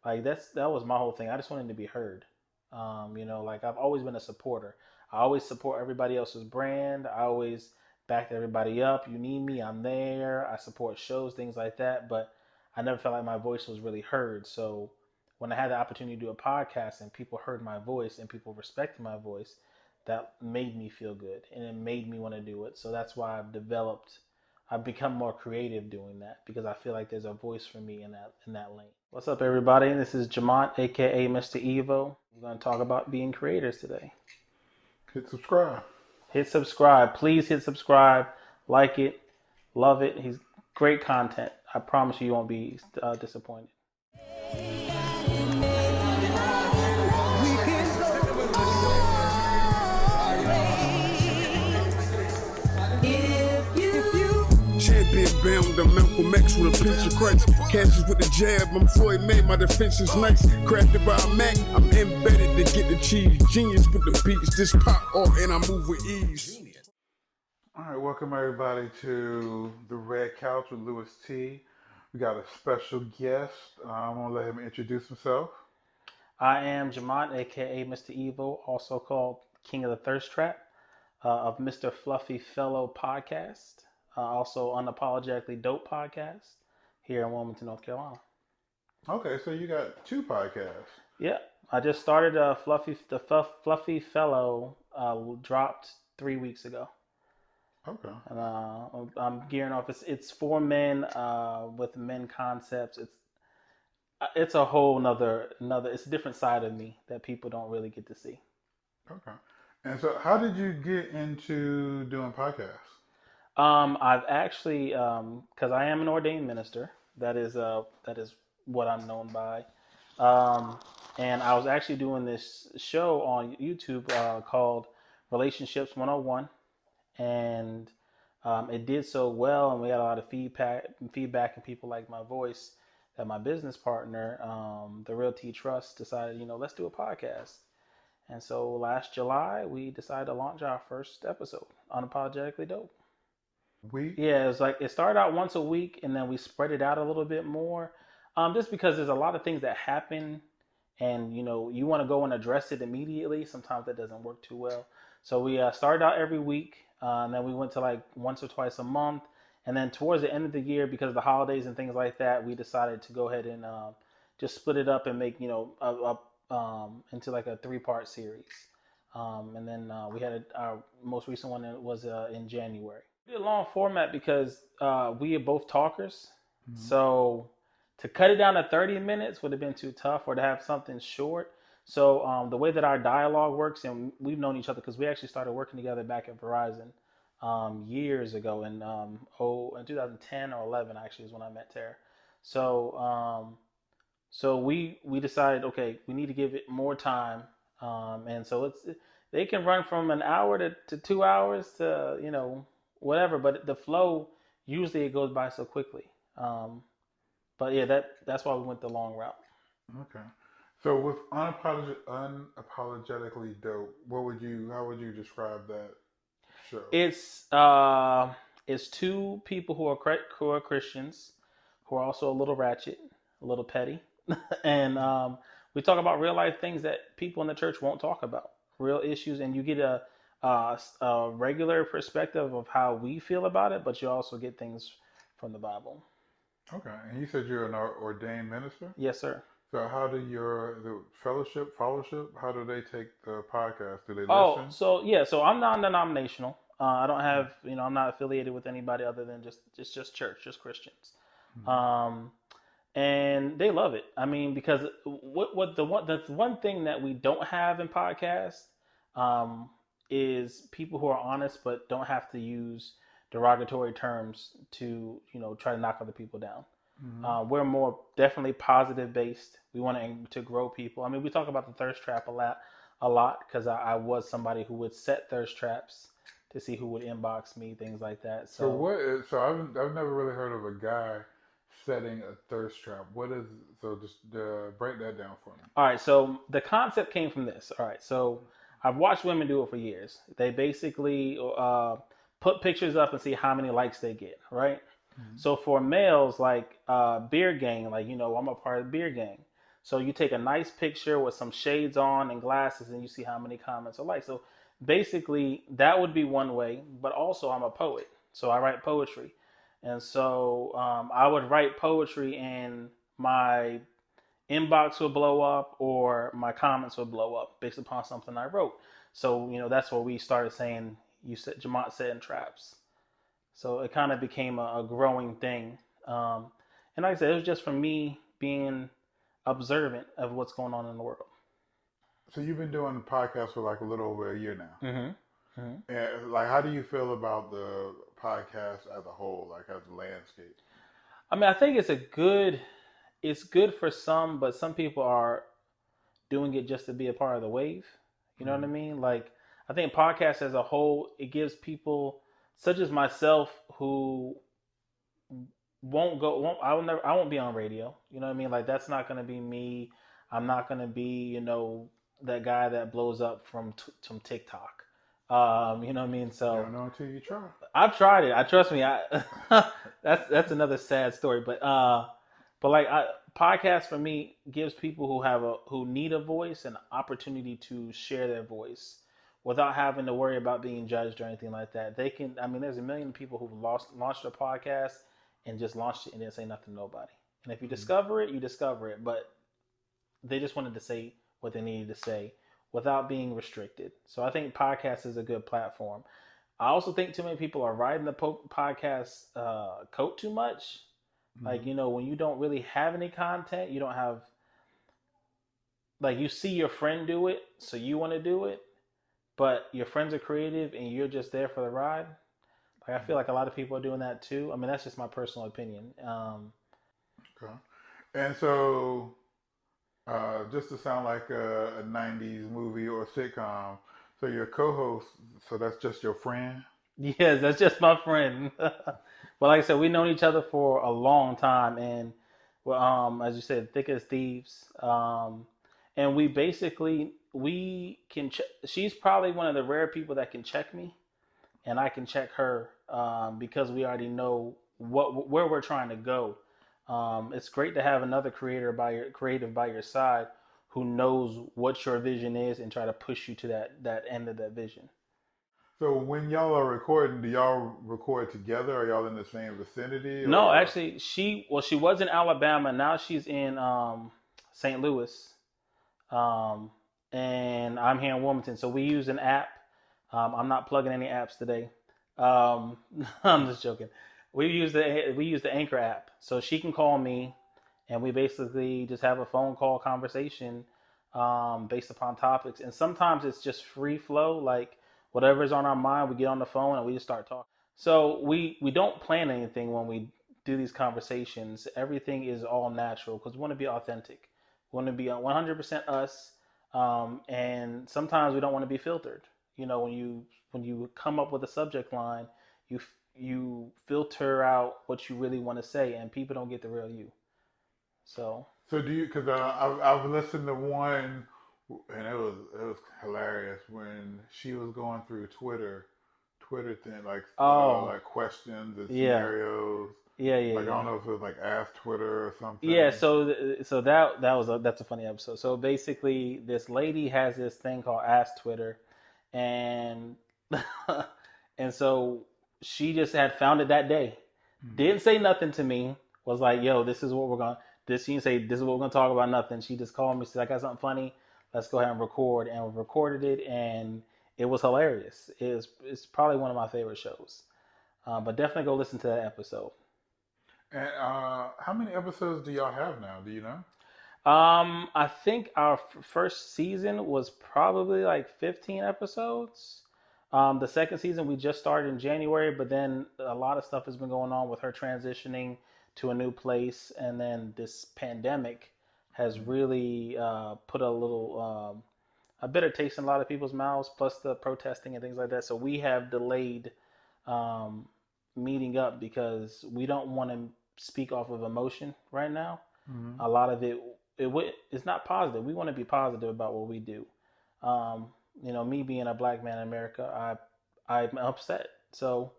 Like that was my whole thing. I just wanted to be heard. Like I've always been a supporter. I always support everybody else's brand. I always back everybody up. You need me, I'm there. I support shows, things like that. But I never felt like my voice was really heard. So when I had the opportunity to do a podcast and people heard my voice and people respected my voice, that made me feel good and it made me want to do it. So that's why I've become more creative doing that because I feel like there's a voice for me in that lane. What's up, everybody? This is Jamont, aka Mr Evo. We're going to talk about being creators today. Hit subscribe. Hit subscribe. Please hit subscribe. Like it. Love it. He's great content. I promise you won't be disappointed. Bam with the Malcolm X with a pinch of Christ. Catches with the jab, I'm Floyd May, my defense is nice. Crafted by a Mac, I'm embedded to get the cheese. Genius with the beats, this pop off and I move with ease. All right, welcome everybody to the Red Couch with Louis T. We got a special guest. I'm gonna let him introduce himself. I am Jamont, aka Mr Evo, also called King of the Thirst Trap, of Mr Fluffy Fellow podcast. Also Unapologetically Dope podcast here in Wilmington, North Carolina. Okay, so you got two podcasts. Yeah, I just started Fluffy Fellow dropped 3 weeks ago. Okay. And I'm gearing off. It's for men with men concepts. It's a whole another. It's a different side of me that people don't really get to see. Okay. And so, how did you get into doing podcasts? I've actually, because I am an ordained minister. That is what I'm known by. And I was actually doing this show on YouTube called Relationships 101, and it did so well, and we had a lot of feedback, and people liked my voice. That my business partner, the Real T Trust, decided, let's do a podcast. And so last July, we decided to launch our first episode, Unapologetically Dope. Yeah, it was like it started out once a week, and then we spread it out a little bit more, just because there's a lot of things that happen, and you want to go and address it immediately. Sometimes that doesn't work too well. So we started out every week, and then we went to like once or twice a month, and then towards the end of the year, because of the holidays and things like that, we decided to go ahead and just split it up and make into like a 3-part series. And then we had our most recent one was in January. We did a long format because we are both talkers. Mm-hmm. So to cut it down to 30 minutes would have been too tough, or to have something short. So the way that our dialogue works, and we've known each other because we actually started working together back at Verizon years ago in 2010 or 11 actually is when I met Tara. So we decided, okay, we need to give it more time, and so they can run from an hour to 2 hours to whatever, but the flow usually it goes by so quickly. But yeah, that's why we went the long route. Okay. So with unapologetically dope, how would you describe that show? It's two people who are Christians, who are also a little ratchet, a little petty, and we talk about real life things that people in the church won't talk about, real issues, and you get a regular perspective of how we feel about it, but you also get things from the Bible. Okay, and you said you're an ordained minister? Yes, sir. So how do the fellowship, how do they take the podcast? Do they listen? Oh, so I'm non-denominational. I don't have, I'm not affiliated with anybody other than just church, just Christians. Mm-hmm. And they love it. I mean, because the one thing that we don't have in podcasts is people who are honest but don't have to use derogatory terms to try to knock other people down. Mm-hmm. We're more definitely positive based. We want to grow people. I mean, we talk about the thirst trap a lot because I was somebody who would set thirst traps to see who would inbox me, things like that. So I've never really heard of a guy setting a thirst trap. Just break that down for me. All right, so the concept came from this. All right, so I've watched women do it for years. They basically put pictures up and see how many likes they get, right? Mm-hmm. So for males, like beer gang, I'm a part of the beer gang. So you take a nice picture with some shades on and glasses, and you see how many comments are like. So basically, that would be one way. But also, I'm a poet, so I write poetry, and so I would write poetry, and my inbox would blow up, or my comments would blow up based upon something I wrote. So that's where we started saying you said Jamont setting traps. So it kind of became a growing thing. And like I said, it was just for me being observant of what's going on in the world. So you've been doing the podcast for like a little over a year now. Mm-hmm. Mm-hmm. And like, how do you feel about the podcast as a whole, like as a landscape? I mean, I think it's good for some, but some people are doing it just to be a part of the wave. You know what I Mm-hmm. mean? Like, I think podcasts as a whole, it gives people such as myself who I won't be on radio. You know what I mean? Like, that's not going to be me. I'm not going to be, that guy that blows up from TikTok. You know what I mean? You So don't know until you try. I've tried it. I trust me. That's another sad story. But like podcast for me gives people who need a voice an opportunity to share their voice without having to worry about being judged or anything like that. They can. I mean, there's a million people who've launched a podcast and just launched it and didn't say nothing to nobody. And if you Mm-hmm. discover it, you discover it. But they just wanted to say what they needed to say without being restricted. So I think podcast is a good platform. I also think too many people are riding the podcast coat too much. Like, Mm-hmm. when you don't really have any content, you don't have, like, you see your friend do it, so you want to do it, but your friends are creative and you're just there for the ride. Like, I feel like a lot of people are doing that too. I mean, that's just my personal opinion. Okay. And so, just to sound like a 90s movie or sitcom, so your co host, so that's just your friend? Yes, that's just my friend. But like I said, we've known each other for a long time, and well, as you said, thick as thieves. And we basically we can. She's probably one of the rare people that can check me, and I can check her because we already know where we're trying to go. It's great to have another creative by your side who knows what your vision is and try to push you to that end of that vision. So when y'all are recording, do y'all record together? Are y'all in the same vicinity No, or? actually, she was in Alabama. Now she's in St. Louis, um, and I'm here in Wilmington. So we use an app. I'm not plugging any apps today. Um, I'm just joking. We use the Anchor app, so she can call me, and we basically just have a phone call conversation based upon topics. And sometimes it's just free flow, like whatever's on our mind, we get on the phone and we just start talking. So we don't plan anything when we do these conversations. Everything is all natural because we want to be authentic. We want to be 100% us, and sometimes we don't want to be filtered. When you come up with a subject line, you you filter out what you really want to say, and people don't get the real you. So So do you? Because I've listened to one, and it was hilarious when she was going through Twitter thing oh like questions and yeah, scenarios. yeah, yeah, Like I yeah. don't know if it was like Ask Twitter or Yeah, something. so that's a funny episode. So basically, this lady has this thing called Ask Twitter, and and so she just had found it that day. Mm. Didn't say nothing to me. Was like, "Yo, this is what we're going." This she didn't say this is what we're going to talk about. Nothing. She just called me. Said, "I got something funny. Let's go ahead and record." And we recorded it, and it was hilarious. It's probably one of my favorite shows. But definitely go listen to that episode. And how many episodes do y'all have now? Do you know? I think our first season was probably like 15 episodes. The second season we just started in January, but then a lot of stuff has been going on with her transitioning to a new place, and then this pandemic has Mm. really put a bitter taste in a lot of people's mouths. Plus the protesting and things like that. So we have delayed um, meeting up because we don't want to speak off of emotion right now. Mm-hmm. A lot of it's not positive. We want to be positive about what we do. Um, me being a black man in America, I'm upset. So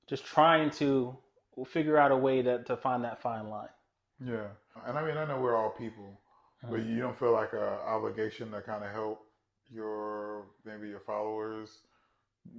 just trying to figure out a way to find that fine line. Yeah, and I mean I know we're all people, but you don't feel like a obligation to kind of help maybe your followers,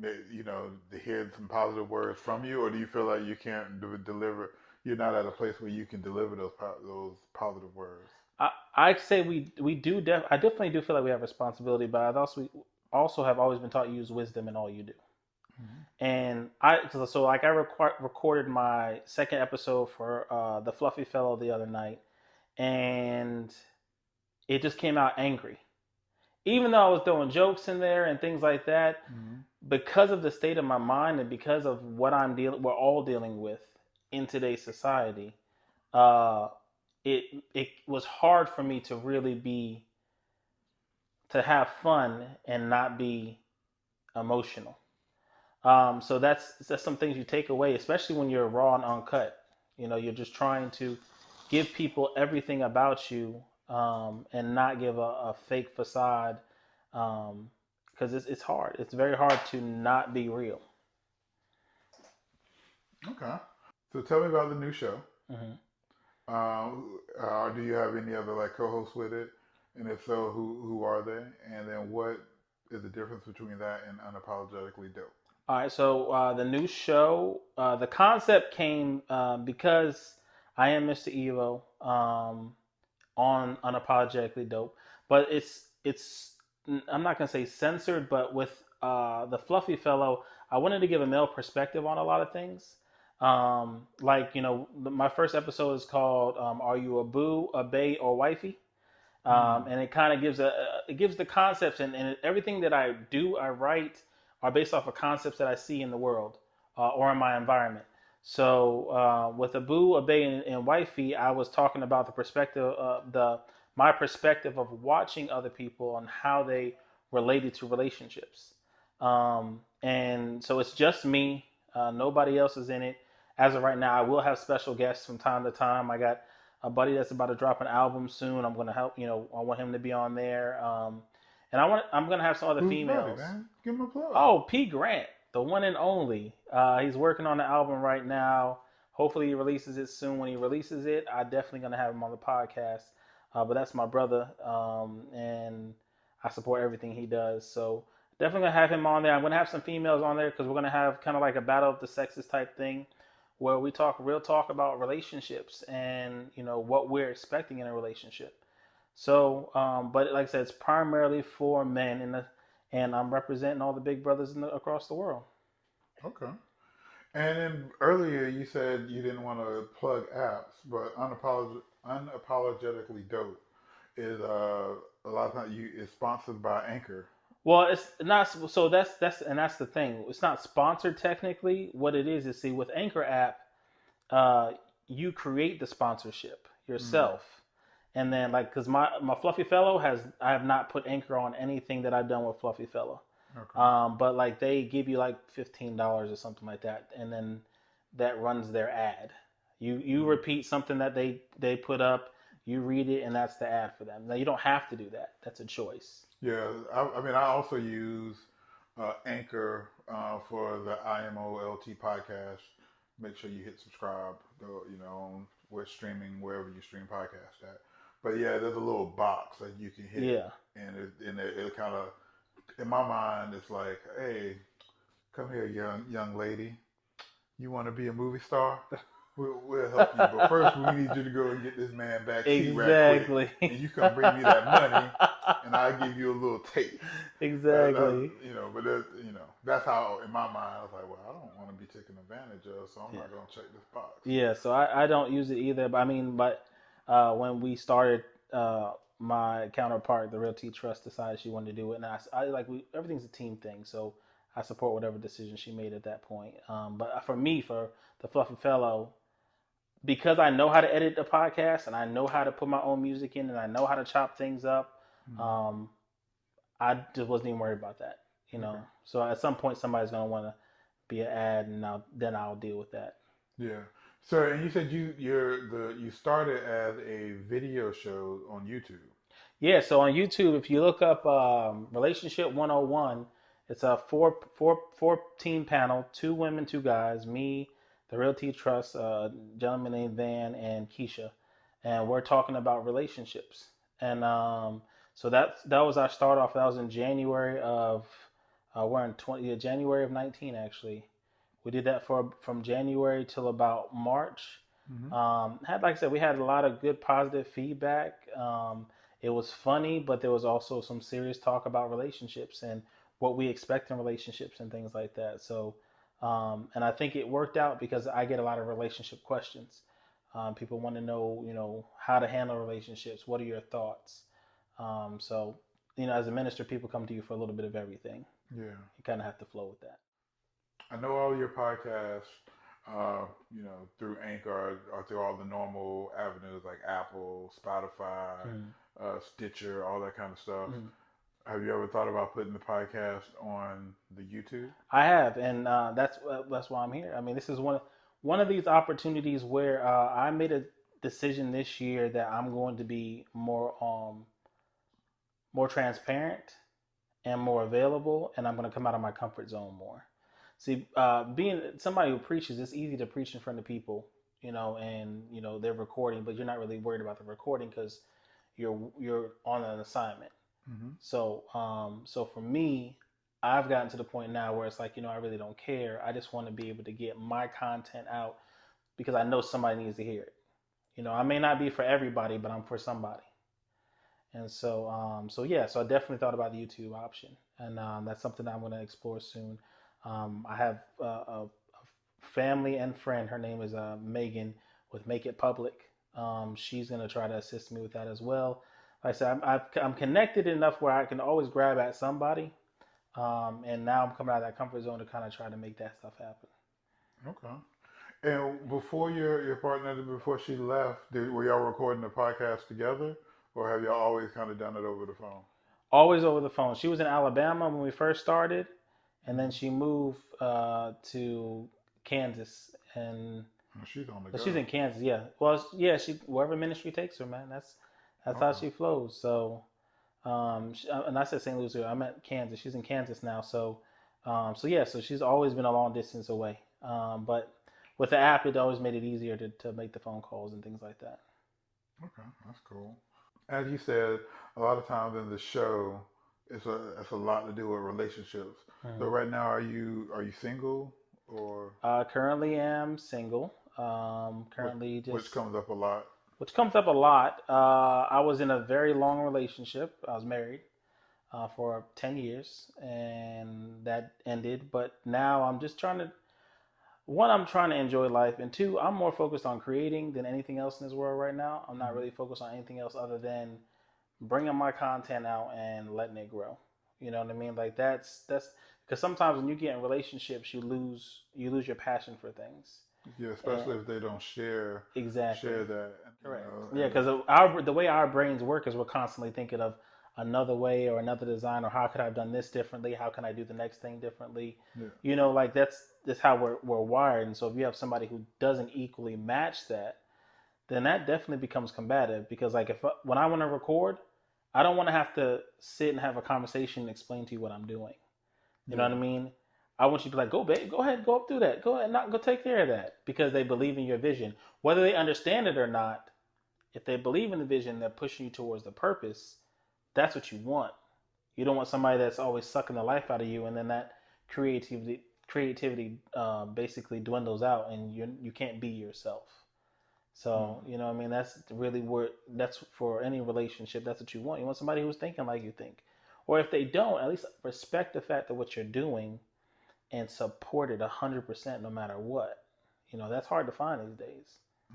to hear some positive words from you, or do you feel like you can't deliver? You're not at a place where you can deliver those positive words. I'd say we do. I definitely do feel like we have responsibility, but we also have always been taught to use wisdom in all you do. Mm-hmm. And I recorded my second episode for the Fluffy Fellow the other night, and it just came out angry. Even though I was throwing jokes in there and things like that, Mm-hmm. because of the state of my mind and because of what we're all dealing with in today's society, uh, it was hard for me to really to have fun and not be emotional. So that's some things you take away, especially when you're raw and uncut. You're just trying to give people everything about you, and not give a fake facade, because it's hard. It's very hard to not be real. Okay. So tell me about the new show. Hmm. Do you have any other like co-hosts with it? And if so, who are they? And then what is the difference between that and unapologetically dope? All right, so the new show, the concept came because I am Mr. Evo, on Unapologetically Dope, but it's I'm not gonna say censored, but with the Fluffy Fellow, I wanted to give a male perspective on a lot of things. Like my first episode is called "Are You a Boo, a Bae, or Wifey?" Mm. And it kind of it gives the concepts, and everything that I do, I write, are based off of concepts that I see in the world, or in my environment. So with Abu, Abe, and Wifey, I was talking about the perspective, my perspective of watching other people and how they related to relationships. And so it's just me. Nobody else is in it as of right now. I will have special guests from time to time. I got a buddy that's about to drop an album soon. I'm going to help. I want him to be on there. And I'm going to have some other Who's buddy, females. man? Give him a plug. Oh, P Grant, the one and only. He's working on the album right now. Hopefully, he releases it soon. When he releases it, I definitely gonna have him on the podcast. But that's my brother, and I support everything he does. So definitely gonna have him on there. I'm gonna have some females on there because we're gonna have kind of like a battle of the sexes type thing, where we talk real talk about relationships and what we're expecting in a relationship. So, but like I said, it's primarily for men, and I'm representing all the big brothers across the world. Okay. And then earlier you said you didn't want to plug apps, but unapologetically dope is a lot of times you is sponsored by Anchor. Well, it's not. So that's the thing. It's not sponsored technically. What it is, see, with Anchor app, uh, you create the sponsorship Mm. yourself, and then like because my Fluffy Fellow I have not put Anchor on anything that I've done with Fluffy Fellow. Okay. But like they give you like $15 or something like that, and then that runs their ad. You Mm. repeat something that they put up, you read it, and that's the ad for them. Now you don't have to do that. That's a choice. Yeah, I mean, I also use Anchor for the IMOLT podcast. Make sure you hit subscribe. We're streaming wherever you stream podcast at. But yeah, there's a little box that you can hit, Yeah. and it kind of, in my mind, it's like, hey, come here, young lady. You want to be a movie star? We'll help you. But first, we need you to go and get this man backseat right quick. Exactly. And you come bring me that money, and I'll give you a little taste. Exactly. But that's how, in my mind, I was like, well, I don't want to be taken advantage of, so I'm Yeah. not going to check this box. Yeah. So I don't use it either. But I mean, when we started, my counterpart, the Real T Trust, decided she wanted to do it, and I like everything's a team thing. So I support whatever decision she made at that point. But for me, for the Fluffy Fellow, because I know how to edit the podcast and I know how to put my own music in and I know how to chop things up, Mm-hmm. I just wasn't even worried about that. Okay. So at some point somebody's gonna want to be an ad, and then I'll deal with that. Yeah. So, and you said you started as a video show on YouTube. Yeah. So on YouTube, if you look up Relationship 101, it's a four team panel, 2 women, 2 guys, me, the Real T Trust, gentleman named Van, and Keisha, and we're talking about relationships. and so that was our start off. That was in January of we're in 20 yeah, January of 19 actually. We did that for from January till about March. Hmm. Had like I said, we had a lot of good positive feedback. It was funny, but there was also some serious talk about relationships and what we expect in relationships and things like that. So, and I think it worked out because I get a lot of relationship questions. People want to know, how to handle relationships. What are your thoughts? So, as a minister, people come to you for a little bit of everything. Yeah. You kind of have to flow with that. I know all your podcasts, through Anchor or through all the normal avenues like Apple, Spotify, Mm-hmm. Stitcher, all that kind of stuff. Mm-hmm. Have you ever thought about putting the podcast on the YouTube? I have, and that's why I'm here. I mean, this is one of these opportunities where I made a decision this year that I'm going to be more transparent and more available, and I'm going to come out of my comfort zone more. See, being somebody who preaches, it's easy to preach in front of people, and they're recording, but you're not really worried about the recording because you're on an assignment. Mm-hmm. So for me, I've gotten to the point now where it's like, I really don't care. I just want to be able to get my content out because I know somebody needs to hear it. I may not be for everybody, but I'm for somebody. And so yeah, so I definitely thought about the YouTube option, and that's something that I'm going to explore soon. I have a family and friend. Her name is Megan with Make It Public. She's going to try to assist me with that as well. Like I said, I'm connected enough where I can always grab at somebody. And now I'm coming out of that comfort zone to kind of try to make that stuff happen. Okay. And before your partner, before she left, were y'all recording the podcast together, or have y'all always kind of done it over the phone? Always over the phone. She was in Alabama when we first started, and then Mm-hmm. she moved to Kansas, and Oh, she's on the but she's go. in Kansas. Yeah. Well, yeah. She wherever ministry takes her, man. That's how Okay. she flows. So, and I said St. Louis. I meant Kansas. She's in Kansas now. So yeah. So she's always been a long distance away. But with the app, it always made it easier to make the phone calls and things like that. Okay, that's cool. As you said, a lot of times in the show, it's a lot to do with relationships. So Mhm. right now, are you single or Currently am single. which, Currently which just comes up a lot? which comes up a lot. I was in a very long relationship. I was married for 10 years and that ended. But now I'm just trying to, one, I'm trying to enjoy life. And two, I'm more focused on creating than anything else in this world right now. I'm not Hmm. really focused on anything else other than bringing my content out and letting it grow. You know what I mean? Like that's because sometimes when you get in relationships, you lose your passion for things. Yeah, And especially if they don't share exactly. that, Correct. Yeah, and because the way our brains work is we're constantly thinking of another way or another design or how could I have done this differently? How can I do the next thing differently? yeah, Like that's how we're wired. And so if you have somebody who doesn't equally match that, then that definitely becomes combative. Because like if when I want to record, I don't want to have to sit and have a conversation and explain to you what I'm doing. You know what I yeah, mean? I want you to be like, go, babe, go ahead, go up through that. Go ahead, not go take care of that because they believe in your vision, whether they understand it or not. If they believe in the vision, they're pushing you towards the purpose. That's what you want. You don't want somebody that's always sucking the life out of you, and then that creativity basically dwindles out, and you can't be yourself. So mm, you know, what I mean, that's really where that's for any relationship. That's what you want. You want somebody who's thinking like you think, or if they don't, at least respect the fact that what you're doing and support it 100% no matter what. That's hard to find these days.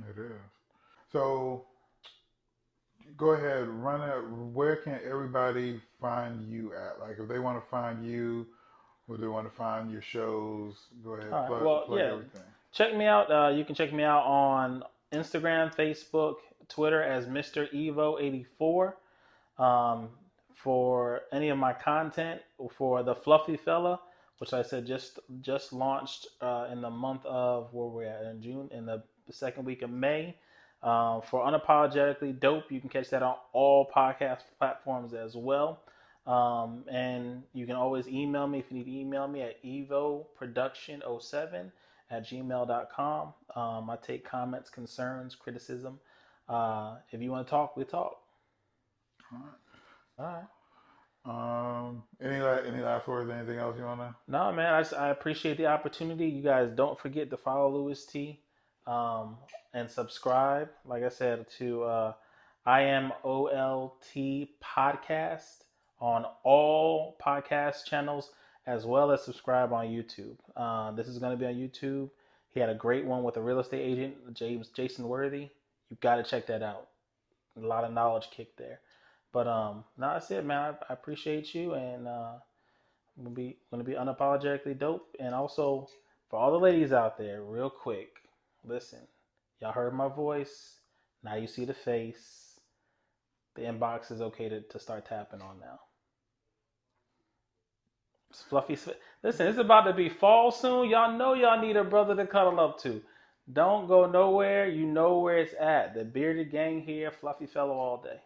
it is. So go ahead, run it. Where can everybody find you at? Like if they want to find you, or they want to find your shows, go ahead, All right. plug Well, plug yeah. everything. Check me out. You can check me out on Instagram, Facebook, Twitter as Mr Evo 84. Um, for any of my content for the Fluffy Fella, which I said just launched in the month of where we're at in June in the second week of May. For Unapologetically Dope, you can catch that on all podcast platforms as well. And you can always email me if you need to email me at evoproduction07@gmail.com. I take comments, concerns, criticism. If you want to talk, we talk. All right. Any last words? Anything else you wanna? No, man, I appreciate the opportunity. You guys don't forget to follow Louis T, um, and subscribe. Like I said, to I am OLT podcast on all podcast channels, as well as subscribe on YouTube. This is going to be on YouTube. He had a great one with a real estate agent, Jason Worthy. You got to check that out. A lot of knowledge kicked there. But no, that's it, man. I appreciate you, and gonna be unapologetically dope. And also for all the ladies out there, real quick, listen, y'all heard my voice. Now you see the face. The inbox is okay to start tapping on now. It's fluffy. Listen, it's about to be fall soon. Y'all know y'all need a brother to cuddle up to. Don't go nowhere. You know where it's at. The bearded gang here, fluffy fellow all day.